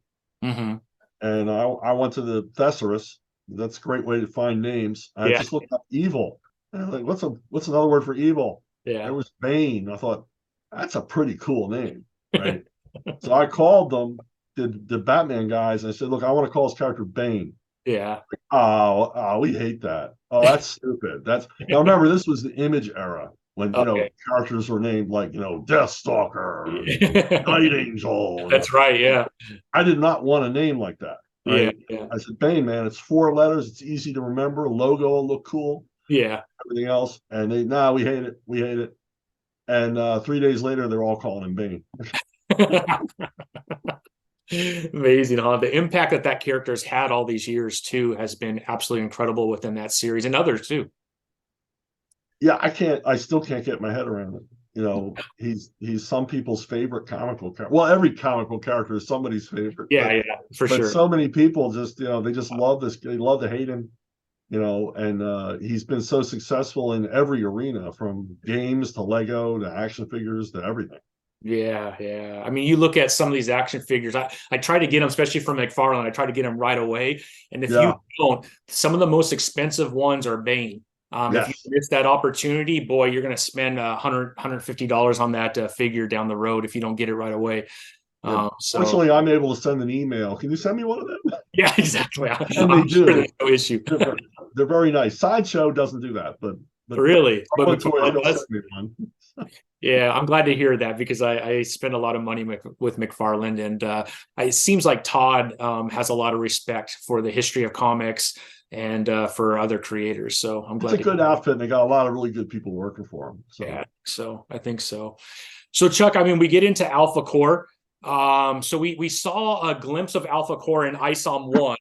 And I went to the thesaurus. That's a great way to find names. I just looked up evil. And I'm like, what's another word for evil? Yeah. It was Bane. I thought, that's a pretty cool name, right? So I called them, the Batman guys, and I said, look, I want to call his character Bane. Yeah. Oh, we hate that. Oh, that's stupid. Now remember, this was the Image era when characters were named like Deathstalker, Night Angel. That's right. Yeah. I did not want a name like that. Right? Yeah. I said, Bane, man, it's 4 letters. It's easy to remember. Logo will look cool. Yeah. everything else. And they, nah, we hate it. We hate it. And 3 days later, they're all calling him Bane. Amazing, huh? The impact that that character has had all these years too has been absolutely incredible within that series and others too. Yeah, I still can't get my head around it. You know, he's some people's favorite comical character. Well, every comical character is somebody's favorite, Yeah, yeah, for but sure. so many people just, you know, they just love this. They love to hate him, you know, and he's been so successful in every arena, from games to Lego to action figures to everything. Yeah, yeah. I mean, you look at some of these action figures. I try to get them, especially from McFarlane. I try to get them right away. And if you Yeah, don't, some of the most expensive ones are Bane. If you yes. miss that opportunity, boy, you're going to spend $150 on that figure down the road if you don't get it right away. Yeah. So Fortunately, I'm able to send an email. Can you send me one of them? yeah, exactly. And they I'm sure do. there's no issue. They're very nice. Sideshow doesn't do that, but Really, but Toys, McFarlane they'll send does. me one. Yeah, I'm glad to hear that because I spend a lot of money with McFarland, and it seems like Todd has a lot of respect for the history of comics and for other creators. So I'm It's glad a to good outfit, and they got a lot of really good people working for them. So yeah, so I think so. So Chuck, I mean, we get into Alphacore. So we saw a glimpse of Alphacore in ISOM 1.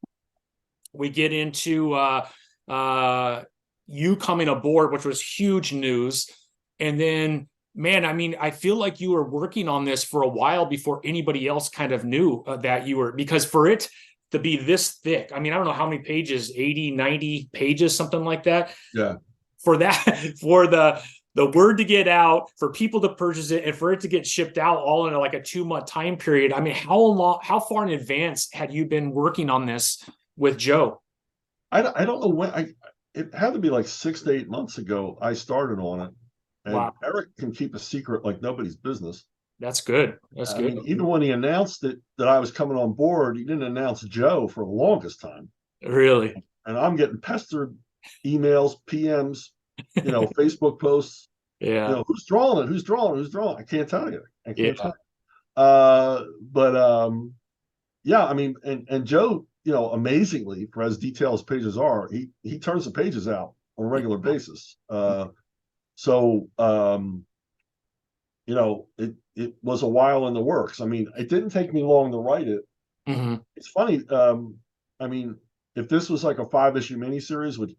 We get into you coming aboard, which was huge news. And then, man, I mean, I feel like you were working on this for a while before anybody else kind of knew that you were, because for it to be this thick, I mean, I don't know how many pages, 80, 90 pages, something like that. yeah, For that, for the word to get out, for people to purchase it, and for it to get shipped out all in like a 2-month time period. I mean, how far in advance had you been working on this with Joe? I don't know when. It had to be like 6 to 8 months ago. I started on it, and Wow, Eric can keep a secret like nobody's business. that's good. That's I good. mean, even when he announced it that I was coming on board, he didn't announce Joe for the longest time. Really? And I'm getting pestered, emails, PMs, you know, Facebook posts. You Yeah. know, who's drawing it? Who's drawing? Who's drawing? I can't tell you. I can't Yeah. tell you. But yeah, I mean, and Joe, you know, amazingly, for as detailed as pages are, he turns the pages out on a regular basis. So you know, it was a while in the works. I mean, it didn't take me long to write it. Mm-hmm. It's funny. I mean, if this was like a 5-issue miniseries, which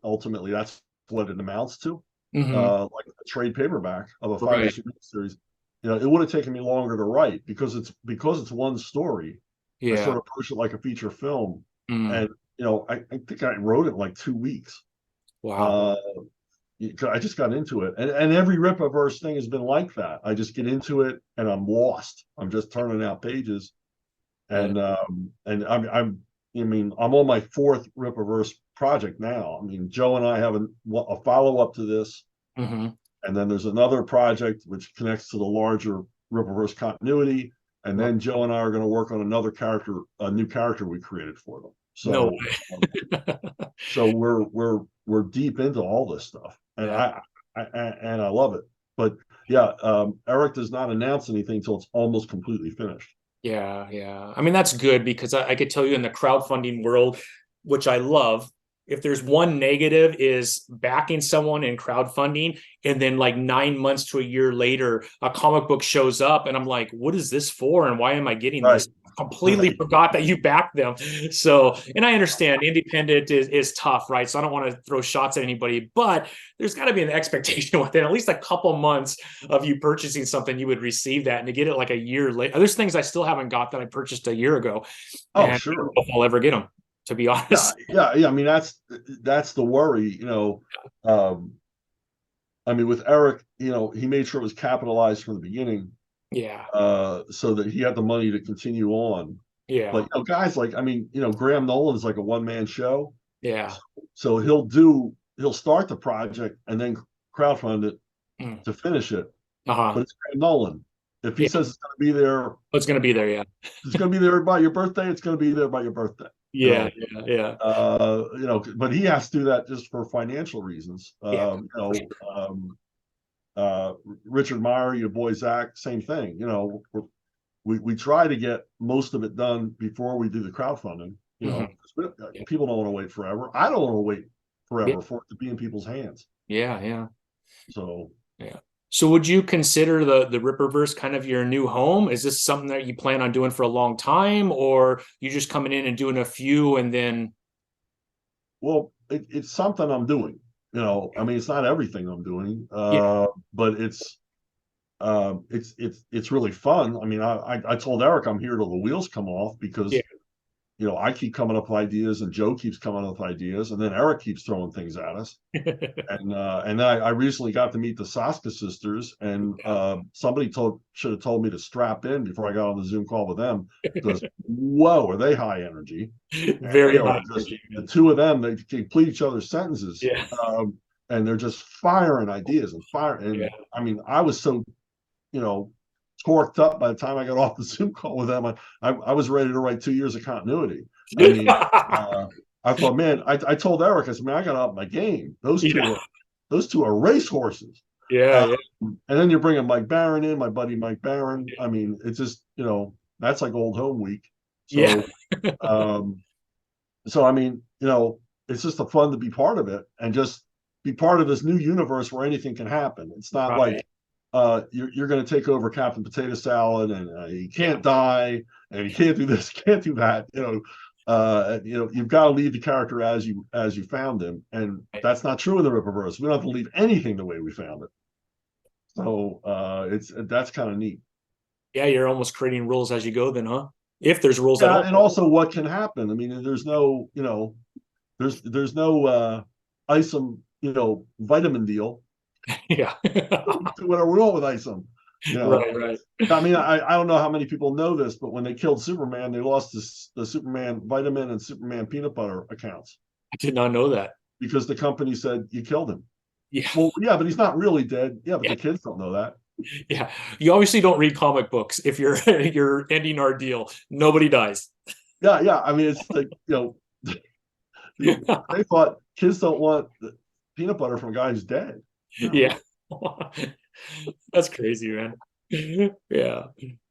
ultimately that's what it amounts to, Mm-hmm. like a trade paperback of a five Right. issue miniseries, you know, it would have taken me longer to write because it's one story. I Yeah. sort of approached it like a feature film, Mm. and you know, I think I wrote it in like 2 weeks. Wow. Uh, I just got into it, and every Rippaverse thing has been like that. I just get into it, and I'm lost. I'm just turning out pages, Yeah. and I mean, I'm on my fourth Rippaverse project now. I mean, Joe and I have a follow up to this, Mm-hmm. and then there's another project which connects to the larger Rippaverse continuity. And Wow. then Joe and I are going to work on another character, a new character we created for them. No So, way. so we're deep into all this stuff, and Yeah. I love it. But yeah, Eric does not announce anything until it's almost completely finished. Yeah, yeah. I mean, that's good because I could tell you in the crowdfunding world, which I love, if there's one negative is backing someone in crowdfunding, and then like 9 months to a year later, a comic book shows up, and I'm like, what is this for? And why am I getting Right, this? Completely right. forgot that you backed them. So, and I understand independent is tough, right? So I don't want to throw shots at anybody, but there's got to be an expectation within at least a couple months of you purchasing something, you would receive that, and to get it like a year later. There's things I still haven't got that I purchased a year ago, Oh, and I don't sure. know if I'll ever get them, to be Yeah, honest. yeah, yeah. I mean, that's the worry, you know. Um, I mean, with Eric, you know, he made sure it was capitalized from the beginning, Yeah, so that he had the money to continue on. But yeah, you know, guys like, I mean, you know, Graham Nolan is like a one-man show. yeah. So he'll start the project and then crowdfund it Mm. to finish it. Uh-huh. But it's Graham Nolan. If he Yeah, says it's going to be there, it's gonna be there. Yeah, it's going to be there by your birthday. It's going to be there by your birthday. yeah, yeah, yeah, You know, but he has to do that just for financial reasons. yeah. You know, uh, Richard Meyer, your boy Zach, same thing. You know, we try to get most of it done before we do the crowdfunding. You Hmm. know, people don't want to wait forever. I don't want to wait forever, for it to be in people's hands. Yeah. So yeah. So would you consider the Rippaverse kind of your new home? Is this something that you plan on doing for a long time, or you just coming in and doing a few and then? well, it's something I'm doing. I mean, it's not everything I'm doing, Yeah. but it's really fun. I mean, I told Eric I'm here till the wheels come off, Yeah. because I keep coming up with ideas, and Joe keeps coming up with ideas, and then Eric keeps throwing things at us. And I recently got to meet the Saska sisters, and somebody should have told me to strap in before I got on the Zoom call with them, because whoa, are they high energy? Very And, high just energy, the man. two of them, they complete each other's sentences, Yeah. and they're just firing ideas and fire. And Yeah. I mean, I was so you know torqued up by the time I got off the Zoom call with them. I was ready to write 2 years of continuity. I mean, I thought, man, I told Eric, I said, man, I got to up my game. Yeah. Those two are race horses. Yeah. Yeah. And then you're bringing Mike Barron in, my buddy Mike Barron. I mean, it's just, that's like old home week. Yeah. So, um, I mean, it's just a fun to be part of it, and just be part of this new universe where anything can happen. It's not Right. like you're going to take over Captain Potato Salad, and you Yeah. can't die, and you can't do this, can't do that. You've got to leave the character as you found him, and that's not true in the Rippaverse. We don't have to leave anything the way we found it. So that's kind of neat. Yeah. You're almost creating rules as you go, then, huh? If there's rules at Yeah, all. and also what can happen. I mean, there's no isom, vitamin deal. Yeah. Do whatever we want with isom. Right. I mean, I don't know how many people know this, but when they killed Superman, they lost the Superman vitamin and Superman peanut butter accounts, I did not know that. because the company said you killed him. Yeah. Well, yeah, but he's not really dead. Yeah, but Yeah. the kids don't know that. Yeah. You obviously don't read comic books if you're you're ending our deal. Nobody dies. Yeah. I mean, it's like, they thought kids don't want peanut butter from a guy who's dead. Yeah. That's crazy, man. Yeah.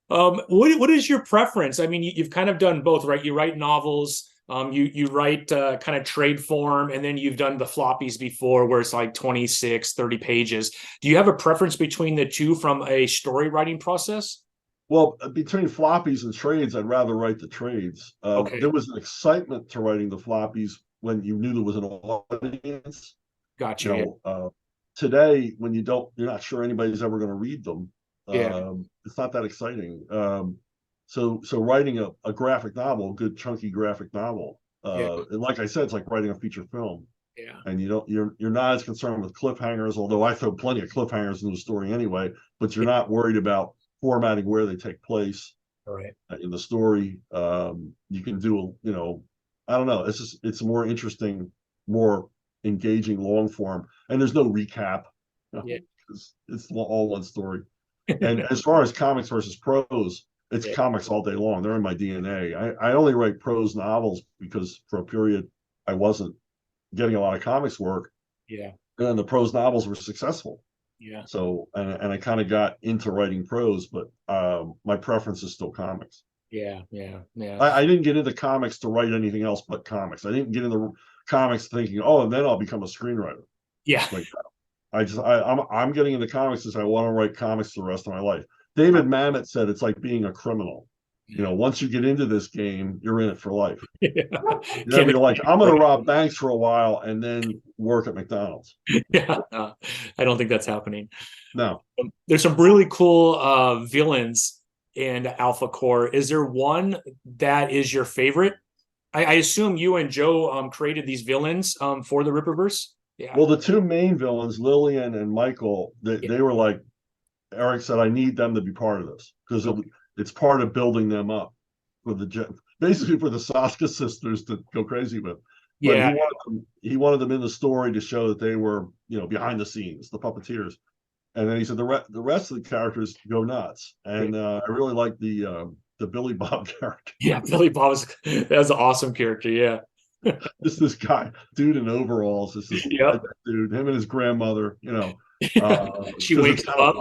What is your preference? I mean, you've kind of done both, right? You write novels, you write kind of trade form, and then you've done the floppies before where it's like 26, 30 pages. Do you have a preference between the two from a story writing process? Well, between floppies and trades, I'd rather write the trades. Okay. There was an excitement to writing the floppies when you knew there was an audience. Gotcha. Yeah. Today, when you're not sure anybody's ever going to read them, Yeah. it's not that exciting. So writing a graphic novel, a good chunky graphic novel, Yeah. and like I said, it's like writing a feature film. Yeah. And you're not as concerned with cliffhangers, although I throw plenty of cliffhangers in the story anyway. But you're not worried about formatting where they take place All right. in the story. You can do, I don't know. It's more interesting, more engaging long form, and there's no recap. Yeah. It's all one story. And as far as comics versus prose, it's Yeah. comics all day long. They're in my DNA. I only write prose novels because for a period I wasn't getting a lot of comics work, Yeah. and the prose novels were successful. Yeah. So, and I kind of got into writing prose, but my preference is still comics. Yeah. Yeah. I didn't get into comics to write anything else but comics. I didn't get into comics thinking, oh, and then I'll become a screenwriter. Yeah. Like, I'm getting into comics because I want to write comics the rest of my life. David Mamet said it's like being a criminal. Once you get into this game, you're in it for life. Yeah. You're like, I'm going to rob banks for a while and then work at McDonald's. Yeah. I don't think that's happening. No. There's some really cool villains in Alphacore. Is there one that is your favorite? I assume you and Joe created these villains for the Rippaverse. Yeah. Well, the two main villains, Lillian and Michael, they were like, Eric said, I need them to be part of this because it's part of building them up for basically for the Saska sisters to go crazy with. But Yeah. he wanted them in the story to show that they were, behind the scenes, the puppeteers. And then he said the rest of the characters go nuts. And I really like the Billy Bob character. Yeah, Billy Bob that's an awesome character. Yeah. This guy, dude in overalls. This is dude, him and his grandmother, She wakes him up.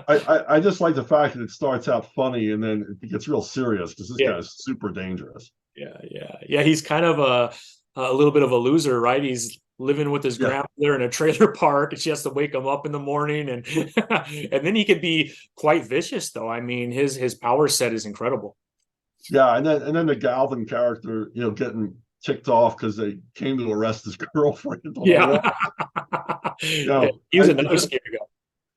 I just like the fact that it starts out funny and then it gets real serious because this guy is super dangerous. Yeah. He's kind of a little bit of a loser, right? He's living with his Yeah. grandmother in a trailer park, and she has to wake him up in the morning, and and then he could be quite vicious, though. I mean, his power set is incredible. Yeah, and then the Galvin character, getting ticked off because they came to arrest his girlfriend on a Yeah. walk. He was another scary guy.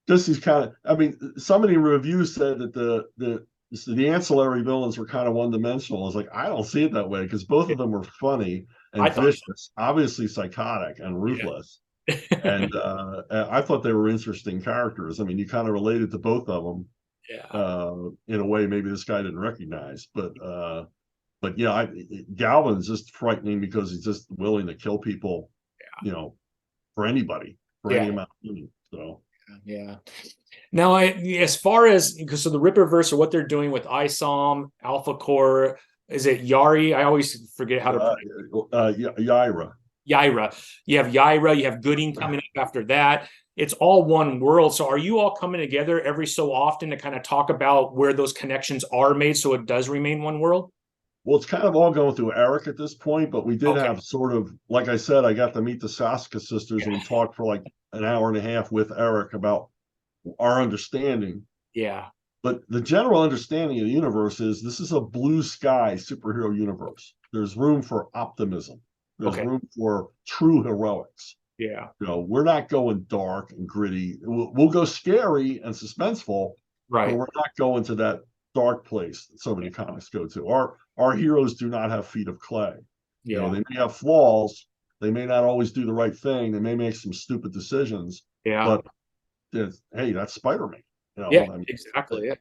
Just these kind of, I mean, some of the reviews said that the ancillary villains were kind of one-dimensional. I was like, I don't see it that way, because both of them were funny and vicious, obviously psychotic and ruthless. And I thought they were interesting characters. I mean, you kind of related to both of them. In a way maybe this guy didn't recognize, but yeah, Galvin's just frightening because he's just willing to kill people, for anybody, for any amount of money. So now, as far as, because so the Rippaverse, or what they're doing with ISOM, Alphacore, is it Yari? I always forget how to pronounce it. Yaira. You have Yaira, you have Gooding coming up after that. It's all one world. So are you all coming together every so often to kind of talk about where those connections are made so it does remain one world? Well, it's kind of all going through Eric at this point, but we did have sort of, like I said, I got to meet the Saska sisters and we talked for like an hour and a half with Eric about our understanding. Yeah. But the general understanding of the universe is this is a blue sky superhero universe. There's room for optimism. There's room for true heroics. Yeah. We're not going dark and gritty. We'll go scary and suspenseful, right? But we're not going to that dark place that so many comics go to. Our heroes do not have feet of clay. Yeah. They may have flaws. They may not always do the right thing. They may make some stupid decisions. Yeah. But hey, that's Spider-Man. Exactly. Yeah.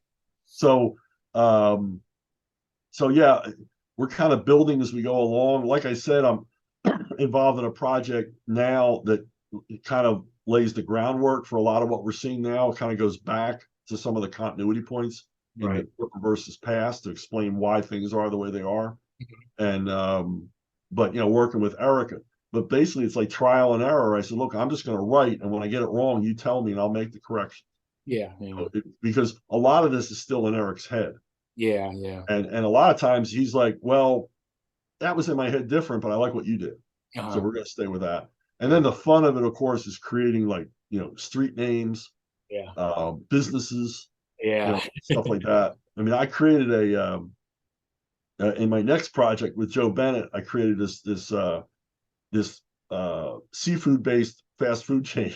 So, yeah, we're kind of building as we go along. Like I said, I'm involved in a project now that kind of lays the groundwork for a lot of what we're seeing now. It kind of goes back to some of the continuity points in the Rippaverse's past to explain why things are the way they are. And but working with Erica. But basically it's like trial and error. I said, look, I'm just going to write, and when I get it wrong, you tell me and I'll make the correction. Yeah. Because a lot of this is still in Eric's head. Yeah. And a lot of times he's like, well, that was in my head different, but I like what you did. So we're going to stay with that. And then the fun of it, of course, is creating street names, businesses, stuff like that. I mean, I created in my next project with Joe Bennett, I created this seafood-based fast food chain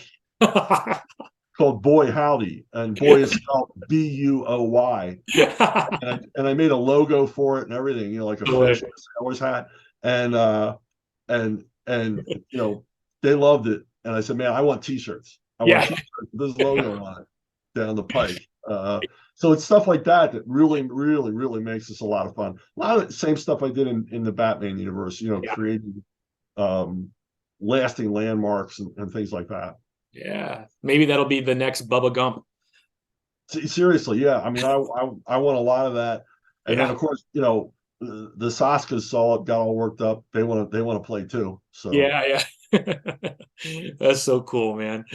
called Boy Howdy, and boy is spelled B-U-O-Y. And I made a logo for it and everything, like a fish with a sailor's hat. And they loved it. And I said, man, I want t-shirts. I want t-shirts with this logo on it down the pike. So it's stuff like that really, really, really makes this a lot of fun. A lot of the same stuff I did in the Batman universe, creating lasting landmarks and things like that. Yeah, maybe that'll be the next Bubba Gump. Seriously, yeah. I mean, I want a lot of that, and then of course, the Saskas saw it, got all worked up. They want to play too. So yeah. That's so cool, man.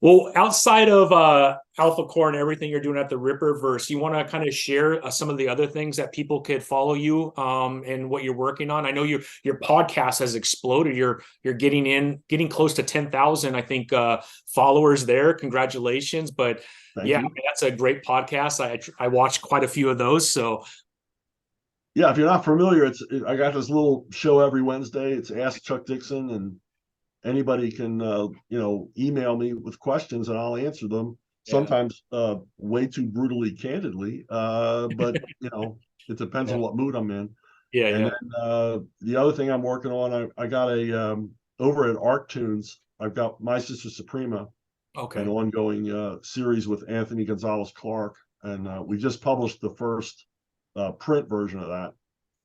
Well, outside of Alphacore and everything you're doing at the Rippaverse, you want to kind of share some of the other things that people could follow you and what you're working on? I know your podcast has exploded. You're getting close to 10,000, I think, followers there. Congratulations! But Thank you. I mean, that's a great podcast. I watched quite a few of those. So yeah, if you're not familiar, I got this little show every Wednesday. It's Ask Chuck Dixon, and anybody can email me with questions and I'll answer them. Sometimes way too brutally candidly, but it depends on what mood I'm in. Then the other thing I'm working on, I got over at Arctoons, I've got My Sister Suprema, an ongoing series with Anthony Gonzalez Clark, and we just published the first print version of that.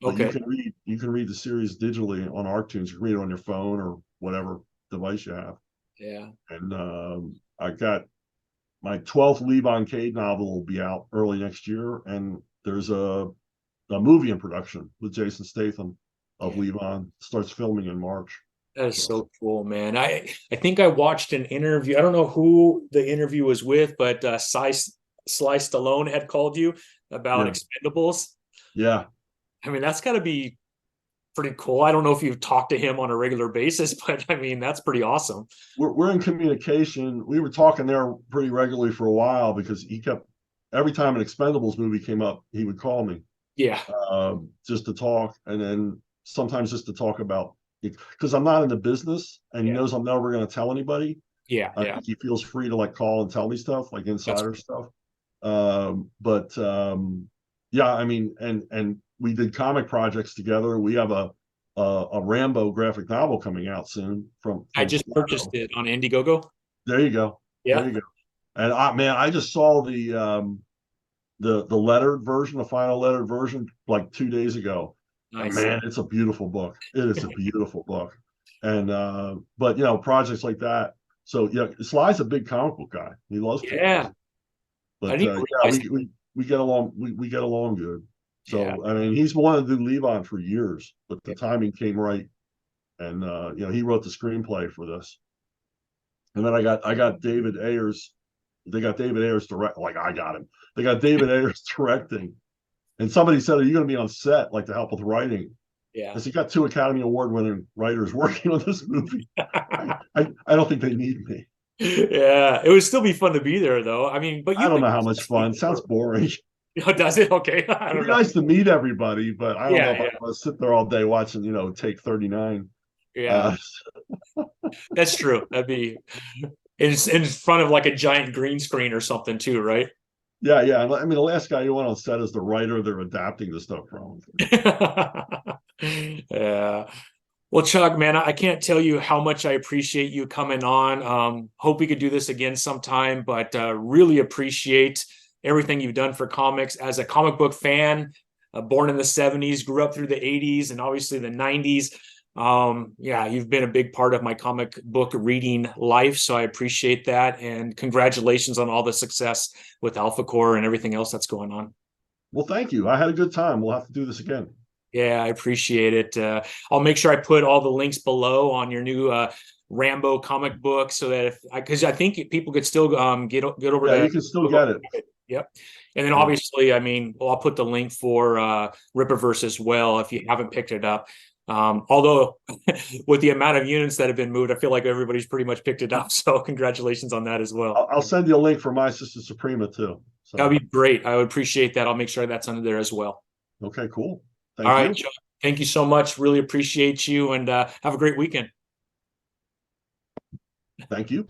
But you can read the series digitally on Arctoons. You can read it on your phone or whatever device you have. Yeah. And I got my 12th Levon Cade novel will be out early next year, and there's a movie in production with Jason Statham of Levon. Starts filming in March. That is so cool, man. I think I watched an interview. I don't know who the interview was with, but Sly Stallone had called you about Expendables. Yeah. I mean, that's got to be pretty cool. I don't know if you've talked to him on a regular basis, but I mean, that's pretty awesome. We're in communication. We were talking there pretty regularly for a while because he kept, every time an Expendables movie came up, he would call me. Yeah. Just to talk, and then sometimes just to talk about, because I'm not in the business, and he knows I'm never going to tell anybody. Yeah. He feels free to like call and tell me stuff, like insider stuff. Yeah, I mean, and we did comic projects together. We have a Rambo graphic novel coming out soon from I just purchased it on Indiegogo. There you go. Yeah. There you go. And I just saw the lettered version, the final lettered version, like 2 days ago. Nice. And man, it's a beautiful book. It is a beautiful book. And but projects like that. So yeah, Sly's a big comic book guy. He loves comics. Yeah. But we get along. We get along good. So I mean, he's wanted to do Levon for years, but the timing came right, and he wrote the screenplay for this. And then I got David Ayers. They got David Ayers direct. Like I got him. They got David Ayers directing, and somebody said, "Are you going to be on set, like to help with writing?" Yeah. Because he got 2 Academy Award winning writers working on this movie. I don't think they need me. Yeah, it would still be fun to be there, though. I mean, but I don't know how much fun. It sounds boring. Oh, does it? Okay. It'd be nice to meet everybody, but I don't know if I want to sit there all day watching, take 39. Yeah, that's true. That'd be in front of like a giant green screen or something too, right? Yeah. I mean, the last guy you went on set is the writer they're adapting the stuff from. Yeah. Well, Chuck, man, I can't tell you how much I appreciate you coming on. Hope we could do this again sometime, but really appreciate everything you've done for comics as a comic book fan, born in the 70s, grew up through the 80s and obviously the 90s. You've been a big part of my comic book reading life, so I appreciate that. And congratulations on all the success with Alphacore and everything else that's going on. Well, thank you. I had a good time. We'll have to do this again. Yeah, I appreciate it. I'll make sure I put all the links below on your new Rambo comic book, so that because I think people could still get over that. You can still get it. Yep. And then obviously, I mean, I'll put the link for Rippaverse as well if you haven't picked it up. Although with the amount of units that have been moved, I feel like everybody's pretty much picked it up. So congratulations on that as well. I'll send you a link for My Sister Suprema too. So. That'd be great. I would appreciate that. I'll make sure that's under there as well. Okay, cool. All right, Chuck. Thank you so much. Really appreciate you, and have a great weekend. Thank you.